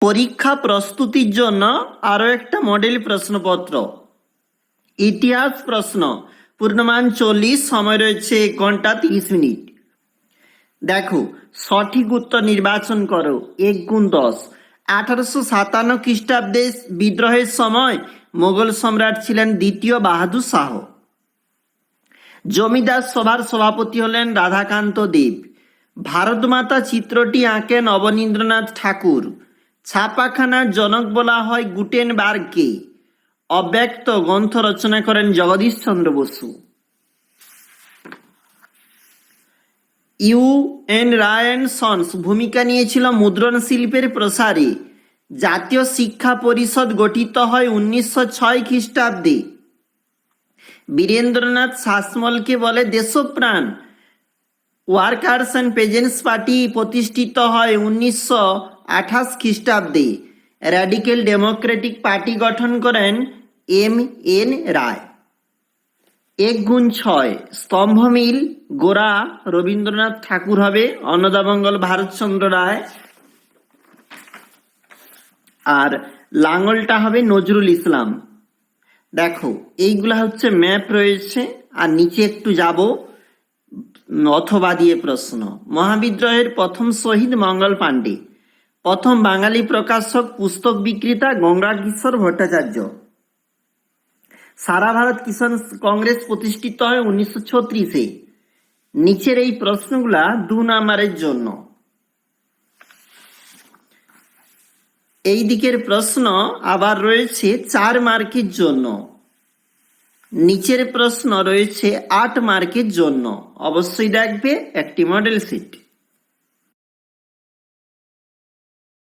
পরীক্ষা প্রস্তুতির জন্য আরো একটা মডেল প্রশ্নপত্র, ইতিহাস প্রশ্ন, পূর্ণমান 40, সময় রয়েছে 1 ঘন্টা 30 মিনিট। দেখো, সঠিক উত্তর নির্বাচন করো। 1 গুণ 10। 1857 খ্রিস্টাব্দে বিদ্রোহের সময় মোগল সম্রাট ছিলেন দ্বিতীয় বাহাদুর শাহ। জমিদার সভার সভাপতি হলেন রাধাকান্ত দেব। ভারতমাতা চিত্রটি আঁকেন অবনীন্দ্রনাথ ঠাকুর। ছাপাখানার জনক বলা হয় গুটেনবার্গকে। অব্যক্ত গ্রন্থ রচনা করেন Jagadish Chandra Basu. UN. Roy and sons ভূমিকা নিয়েছিল মুদ্রণ শিল্পের প্রসারে। জাতীয় শিক্ষা পরিষদ গঠিত হয় 1906 খ্রিস্টাব্দে। বীরেন্দ্রনাথ শাসমলকে বলে Deshapran. Workers and peasants party প্রতিষ্ঠিত হয় 1928 খ্রিস্টাব্দে। র্যাডিক্যাল ডেমোক্রেটিক পার্টি গঠন করেন এম.এন. রায়। 1 গুণ 6। স্তম্ভমিল গোরা রবীন্দ্রনাথ ঠাকুর হবে, অন্নদামঙ্গল ভারতচন্দ্র রায়, আর লাঙ্গলটা হবে নজরুল ইসলাম। দেখো, এইগুলা হচ্ছে ম্যাপ রয়েছে, আর নিচে একটু যাব অথবা দিয়ে প্রশ্ন। মহাবিদ্রোহের প্রথম শহীদ মঙ্গল পাণ্ডে। প্রথম বাঙালি প্রকাশক পুস্তক বিক্রেতা গঙ্গা কিশোর ভট্টাচার্য। সারা ভারত কিষাণ কংগ্রেস প্রতিষ্ঠিত হয় 1936-এ। নিচের এই প্রশ্নগুলা 2 নাম্বারের জন্য। এই দিকের প্রশ্ন আবার রয়েছে 4 মার্কের জন্য। নিচের প্রশ্ন রয়েছে 8 মার্কের জন্য। অবশ্যই দেখবে একটি মডেল সিট।